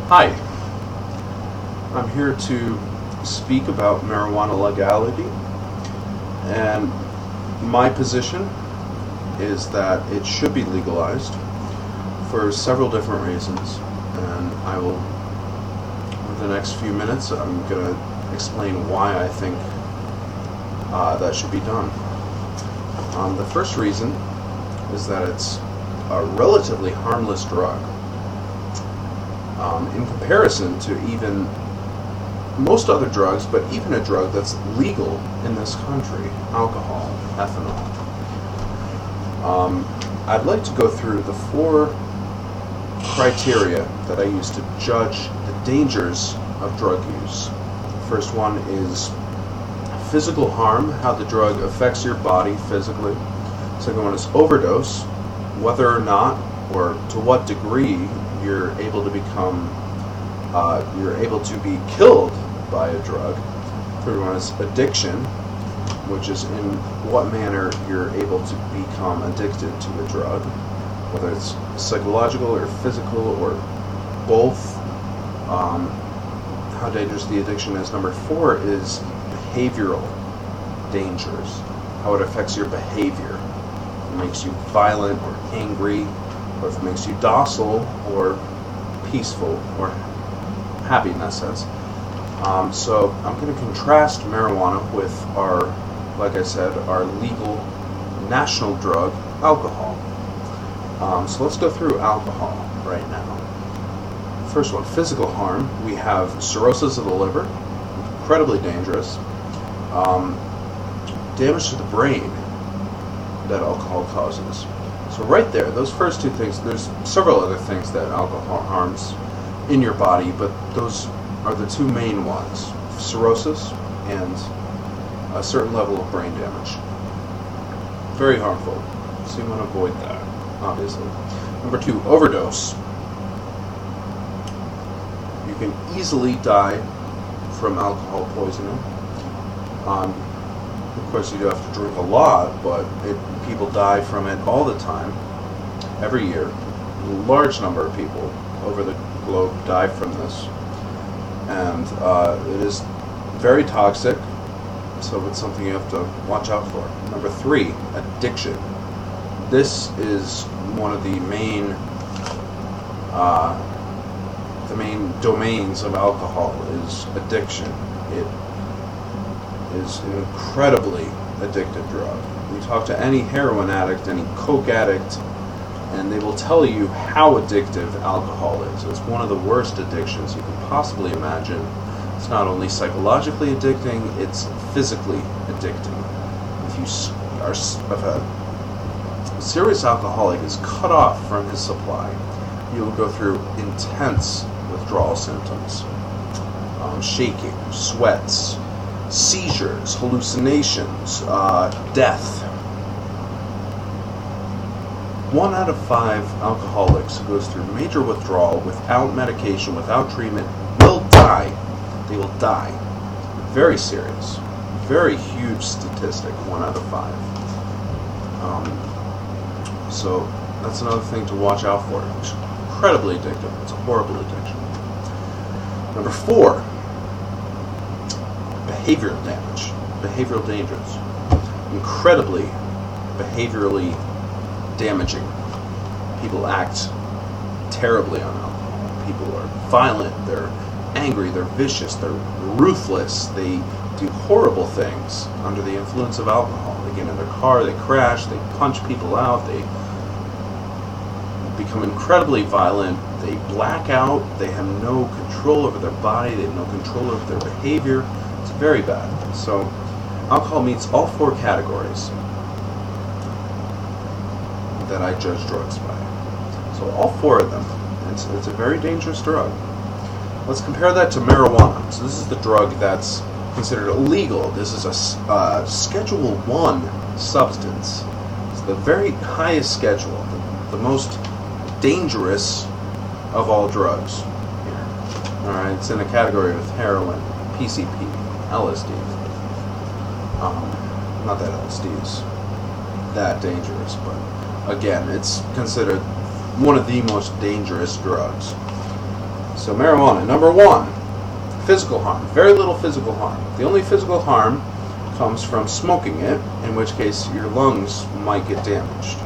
Hi, I'm here to speak about marijuana legality, and my position is that it should be legalized for several different reasons, and I will, over the next few minutes, I'm going to explain why I think that should be done. The first reason is that it's a relatively harmless drug. In comparison to even most other drugs, but even a drug that's legal in this country, alcohol, ethanol. I'd like to go through the 4 criteria that I use to judge the dangers of drug use. The first one is physical harm, how the drug affects your body physically. The second one is overdose, whether or not or to what degree you're able to be killed by a drug. Third one is addiction, which is in what manner you're able to become addicted to a drug, whether it's psychological or physical or both. How dangerous the addiction is. Number 4 is behavioral dangers, how it affects your behavior. If it makes you violent or angry, or if it makes you docile or peaceful or happy in that sense. So I'm going to contrast marijuana with our, like I said, our legal national drug, alcohol. So let's go through alcohol right now. First one, physical harm. We have cirrhosis of the liver, incredibly dangerous. Damage to the brain that alcohol causes. So right there, those first 2 things, there's several other things that alcohol harms in your body, but those are the 2 main ones, cirrhosis and a certain level of brain damage. Very harmful, so you want to avoid that, obviously. Number 2, overdose. You can easily die from alcohol poisoning. Of course, you do have to drink a lot, but people die from it all the time, every year. A large number of people over the globe die from this, and it is very toxic, so it's something you have to watch out for. Number 3, addiction. This is one of the main domains of alcohol is addiction. It is an incredibly addictive drug. You talk to any heroin addict, any coke addict, and they will tell you how addictive alcohol is. It's one of the worst addictions you can possibly imagine. It's not only psychologically addicting, it's physically addicting. If a serious alcoholic is cut off from his supply, he will go through intense withdrawal symptoms. Shaking, sweats, seizures, hallucinations, death. 1 out of 5 alcoholics who goes through major withdrawal without medication, without treatment, will die. They will die. Very serious. Very huge statistic, 1 out of 5. So that's another thing to watch out for. It's incredibly addictive. It's a horrible addiction. Number 4, behavioral damage. Behavioral dangers. Incredibly behaviorally damaging. People act terribly on alcohol. People are violent, they're angry, they're vicious, they're ruthless, they do horrible things under the influence of alcohol. They get in their car, they crash, they punch people out, they become incredibly violent, they black out, they have no control over their body, they have no control over their behavior. It's very bad. So alcohol meets all 4 categories that I judge drugs by. So all 4 of them. It's a very dangerous drug. Let's compare that to marijuana. So this is the drug that's considered illegal. This is a Schedule 1 substance. It's the very highest schedule, the most dangerous of all drugs here. Alright, it's in a category with heroin, PCP, LSD. Not that LSD is that dangerous, but again, it's considered one of the most dangerous drugs. So marijuana, number one, physical harm. Very little physical harm. The only physical harm comes from smoking it, in which case your lungs might get damaged.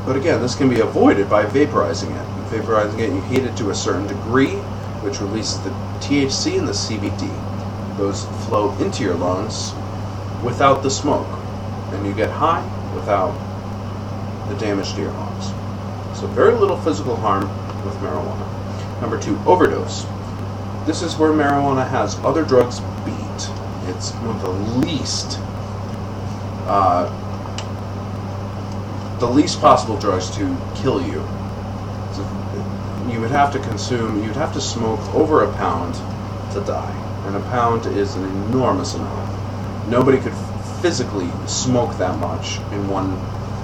But again, this can be avoided by vaporizing it. Vaporizing it, you heat it to a certain degree, which releases the THC and the CBD. Those flow into your lungs without the smoke, and you get high without the damage to your lungs. So very little physical harm with marijuana. Number two, overdose. This is where marijuana has other drugs beat. It's one of the least possible drugs to kill you. So you would have to smoke over a pound to die. And a pound is an enormous amount. Nobody could physically smoke that much in one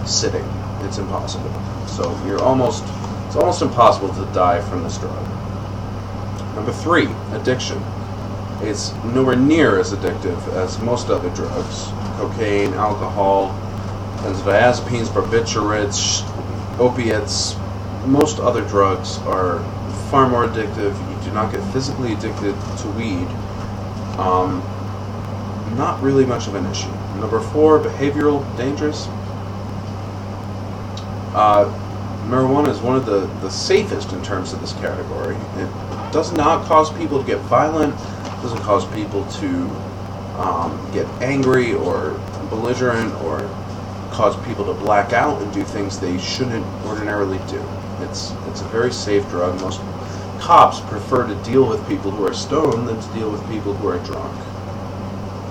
sitting. It's impossible. So it's almost impossible to die from this drug. Number three, addiction. It's nowhere near as addictive as most other drugs. Cocaine, alcohol, benzodiazepines, barbiturates, opiates. Most other drugs are far more addictive. You do not get physically addicted to weed. Not really much of an issue. Number four, behavioral dangers. Marijuana is one of the safest in terms of this category. It does not cause people to get violent, doesn't cause people to get angry or belligerent or cause people to black out and do things they shouldn't ordinarily do. It's a very safe drug. Most cops prefer to deal with people who are stoned than to deal with people who are drunk.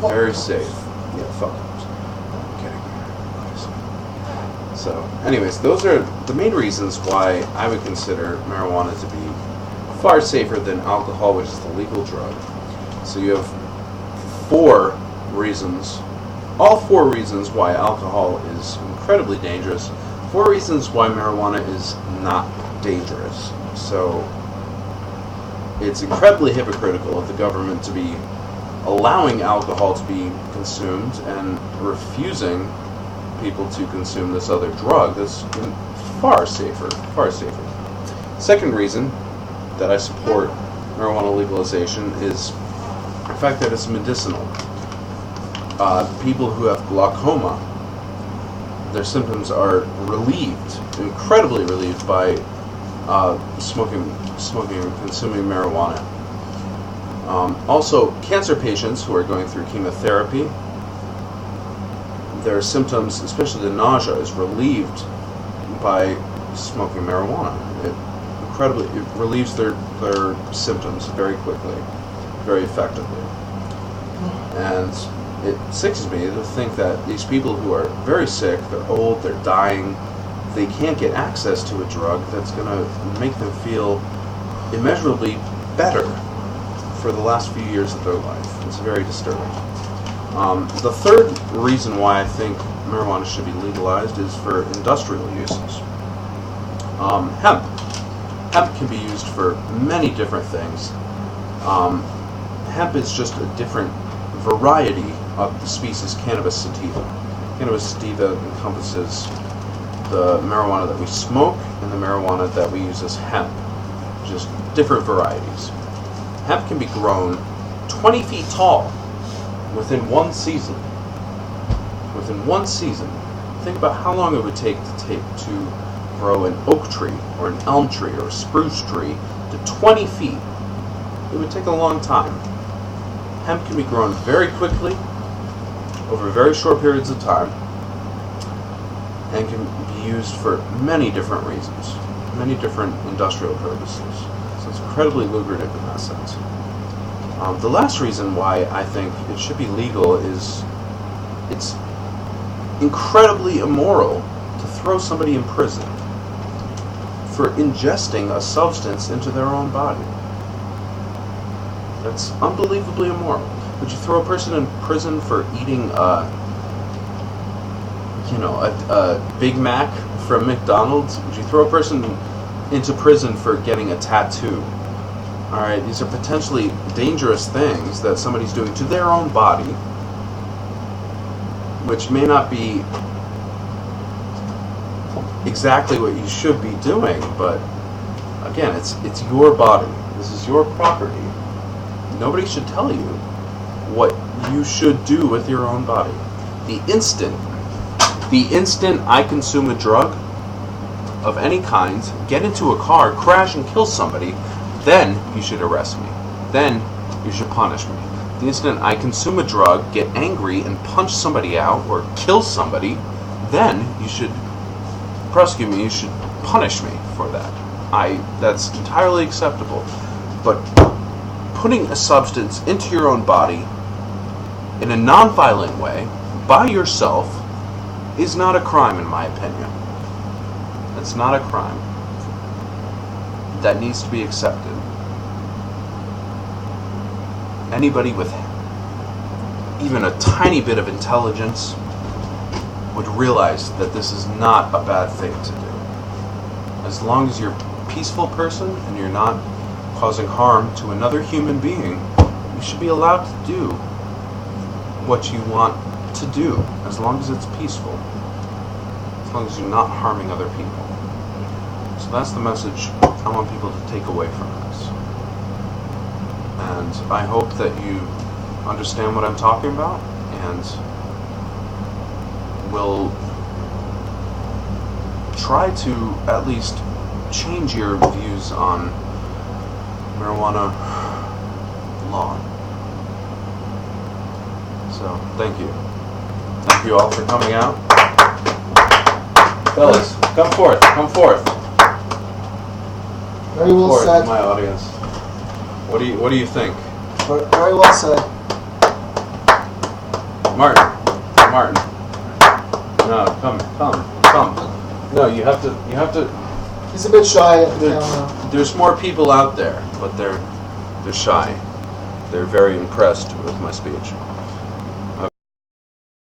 Very safe. Yeah, fuck cops. I'm kidding. So, anyways, those are the main reasons why I would consider marijuana to be far safer than alcohol, which is the legal drug. So you have four reasons, all four reasons why alcohol is incredibly dangerous, four reasons why marijuana is not dangerous. So it's incredibly hypocritical of the government to be allowing alcohol to be consumed and refusing people to consume this other drug that's far safer, far safer. Second reason that I support marijuana legalization is the fact that it's medicinal. People who have glaucoma, their symptoms are relieved, incredibly relieved by smoking and consuming marijuana. Also, cancer patients who are going through chemotherapy, their symptoms, especially the nausea, is relieved by smoking marijuana. It relieves their symptoms very quickly, very effectively. And it sickens me to think that these people who are very sick, they're old, they're dying, they can't get access to a drug that's going to make them feel immeasurably better for the last few years of their life. It's very disturbing. The third reason why I think marijuana should be legalized is for industrial uses. Hemp. Hemp can be used for many different things. Hemp is just a different variety of the species Cannabis sativa. Cannabis sativa encompasses the marijuana that we smoke and the marijuana that we use as hemp, just different varieties. Hemp can be grown 20 feet tall within one season. Within one season. Think about how long it would take to grow an oak tree or an elm tree or a spruce tree to 20 feet. It would take a long time. Hemp can be grown very quickly over very short periods of time and can be used for many different reasons, many different industrial purposes. So it's incredibly lucrative in that sense. The last reason why I think it should be legal is it's incredibly immoral to throw somebody in prison for ingesting a substance into their own body. That's unbelievably immoral. Would you throw a person in prison for eating a Big Mac from McDonald's? Would you throw a person into prison for getting a tattoo? Alright, these are potentially dangerous things that somebody's doing to their own body, which may not be exactly what you should be doing, but Again, it's your body. This is your property. Nobody should tell you what you should do with your own body. The instant I consume a drug of any kind, get into a car, crash and kill somebody, then you should arrest me. Then you should punish me. The instant I consume a drug, get angry and punch somebody out or kill somebody, then you should prosecute me. You should punish me for that. That's entirely acceptable. But putting a substance into your own body in a non-violent way by yourself is not a crime, in my opinion. It's not a crime. That needs to be accepted. Anybody with even a tiny bit of intelligence would realize that this is not a bad thing to do. As long as you're a peaceful person and you're not causing harm to another human being, you should be allowed to do what you want to do, as long as it's peaceful, as long as you're not harming other people. So that's the message I want people to take away from this. And I hope that you understand what I'm talking about and will try to at least change your views on marijuana law. So, thank you. Thank you all for coming out. Fellas, come forth, come forth. Very well forth, said. my audience. What do you think? Very well said. Martin. No, come. No, you have to. He's a bit shy at the camera. There's more people out there, but they're shy. They're very impressed with my speech.